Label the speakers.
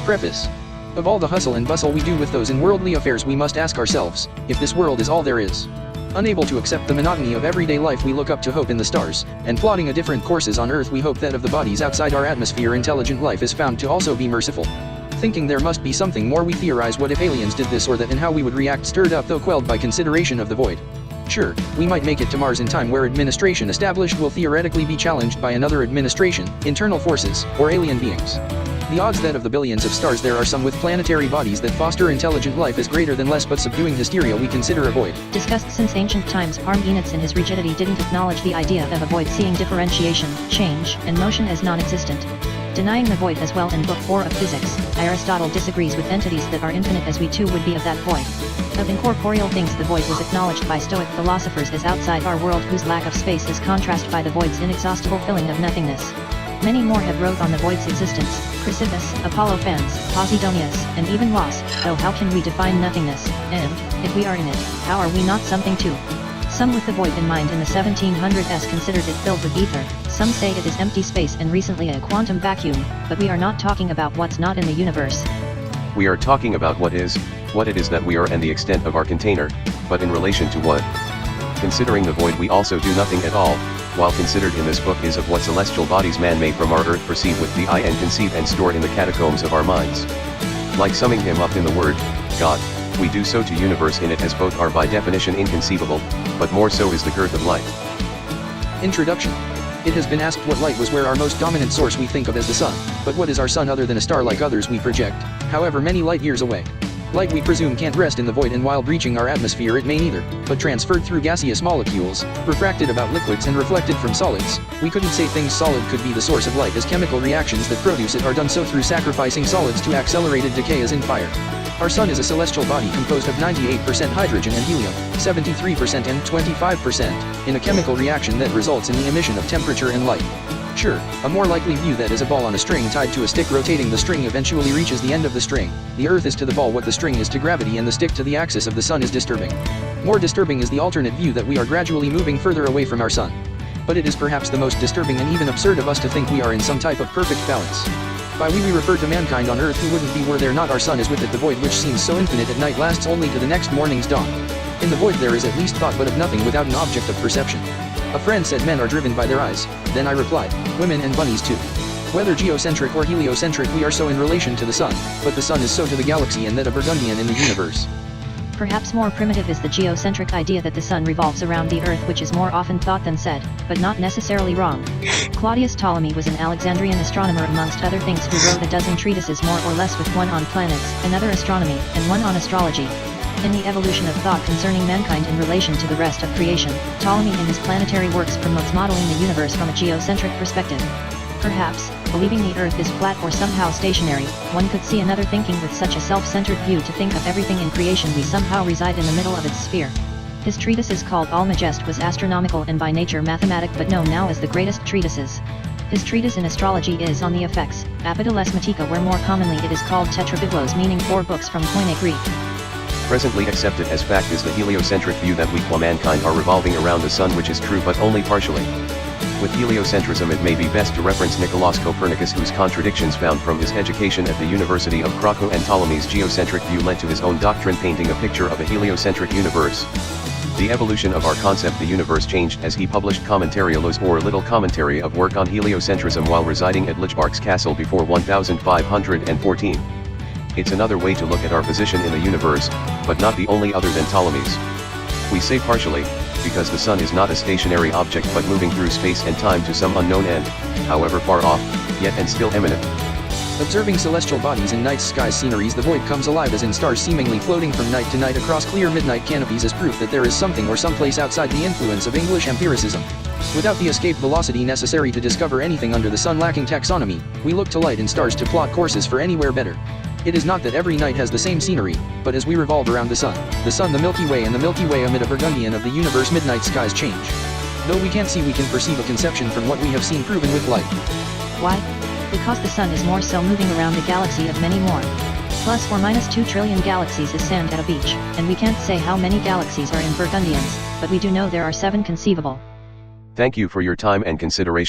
Speaker 1: Preface. Of all the hustle and bustle we do with those in worldly affairs, we must ask ourselves, if this world is all there is. Unable to accept the monotony of everyday life, we look up to hope in the stars, and plotting a different courses on earth, we hope that of the bodies outside our atmosphere intelligent life is found to also be merciful. Thinking there must be something more, we theorize what if aliens did this or that and how we would react, stirred up though quelled by consideration of the void. Sure, we might make it to Mars in time, where administration established will theoretically be challenged by another administration, internal forces, or alien beings. The odds that of the billions of stars there are some with planetary bodies that foster intelligent life is greater than less, but subduing hysteria we consider a void.
Speaker 2: Discussed since ancient times, Parmenides in his rigidity didn't acknowledge the idea of a void, seeing differentiation, change, and motion as non-existent. Denying the void as well in Book 4 of Physics, Aristotle disagrees with entities that are infinite, as we too would be of that void. Of incorporeal things, the void was acknowledged by Stoic philosophers as outside our world, whose lack of space is contrasted by the void's inexhaustible filling of nothingness. Many more have wrote on the void's existence: Chrysippus, Apollophanes, Posidonius, and even Ross. Though how can we define nothingness, and, if we are in it, how are we not something too? Some with the void in mind in the 1700s considered it filled with ether, some say it is empty space, and recently a quantum vacuum, but we are not talking about what's not in the universe.
Speaker 3: We are talking about what it is that we are and the extent of our container, but in relation to what? Considering the void, we also do nothing at all, while considered in this book is of what celestial bodies man may from our earth perceive with the eye and conceive and store in the catacombs of our minds. Like summing him up in the word, God, we do so to universe in it, as both are by definition inconceivable, but more so is the girth of light.
Speaker 1: Introduction. It has been asked what light was, where our most dominant source we think of as the sun, but what is our sun other than a star like others we project, however many light years away? Light we presume can't rest in the void, and while breaching our atmosphere it may neither, but transferred through gaseous molecules, refracted about liquids and reflected from solids. We couldn't say things solid could be the source of light, as chemical reactions that produce it are done so through sacrificing solids to accelerated decay as in fire. Our sun is a celestial body composed of 98% hydrogen and helium, 73% and 25%, in a chemical reaction that results in the emission of temperature and light. Sure, a more likely view that is a ball on a string tied to a stick, rotating the string eventually reaches the end of the string. The earth is to the ball what the string is to gravity, and the stick to the axis of the sun is disturbing. More disturbing is the alternate view that we are gradually moving further away from our sun. But it is perhaps the most disturbing and even absurd of us to think we are in some type of perfect balance. By we refer to mankind on earth, who wouldn't be were there not our sun is with it. The void, which seems so infinite at night, lasts only to the next morning's dawn. In the void there is at least thought, but of nothing without an object of perception. A friend said men are driven by their eyes. Then I replied, women and bunnies too. Whether geocentric or heliocentric, we are so in relation to the sun, but the sun is so to the galaxy, and that a Burgundian in the universe.
Speaker 2: Perhaps more primitive is the geocentric idea that the sun revolves around the earth, which is more often thought than said, but not necessarily wrong. Claudius Ptolemy was an Alexandrian astronomer amongst other things, who wrote a dozen treatises more or less, with one on planets, another astronomy, and one on astrology. In the evolution of thought concerning mankind in relation to the rest of creation, Ptolemy in his planetary works promotes modeling the universe from a geocentric perspective. Perhaps, believing the earth is flat or somehow stationary, one could see another thinking with such a self-centered view to think of everything in creation we somehow reside in the middle of its sphere. His treatise is called Almagest, was astronomical and by nature mathematic, but known now as the greatest treatises. His treatise in astrology is on the effects, Apodiles Matika, where more commonly it is called Tetrabiblos, meaning 4 books from Koine Greek.
Speaker 3: Presently accepted as fact is the heliocentric view that we mankind are revolving around the sun, which is true but only partially. With heliocentrism it may be best to reference Nicolaus Copernicus, whose contradictions found from his education at the University of Krakow and Ptolemy's geocentric view led to his own doctrine, painting a picture of a heliocentric universe. The evolution of our concept the universe changed as he published Commentarios, or Little Commentary of work on heliocentrism, while residing at Lichbark's castle before 1514. It's another way to look at our position in the universe, but not the only other than Ptolemy's. We say partially, because the sun is not a stationary object but moving through space and time to some unknown end, however far off, yet and still imminent.
Speaker 1: Observing celestial bodies in night sky sceneries, the void comes alive as in stars seemingly floating from night to night across clear midnight canopies, as proof that there is something or someplace outside the influence of English empiricism. Without the escape velocity necessary to discover anything under the sun, lacking taxonomy, we look to light and stars to plot courses for anywhere better. It is not that every night has the same scenery, but as we revolve around the sun, the Milky Way, and the Milky Way amid a Burgundian of the universe, midnight skies change. Though we can't see, we can perceive a conception from what we have seen proven with light.
Speaker 2: Why? Because the sun is more so moving around a galaxy of many more. Plus or minus 2 trillion galaxies is sand at a beach, and we can't say how many galaxies are in Burgundians, but we do know there are 7 conceivable.
Speaker 3: Thank you for your time and consideration.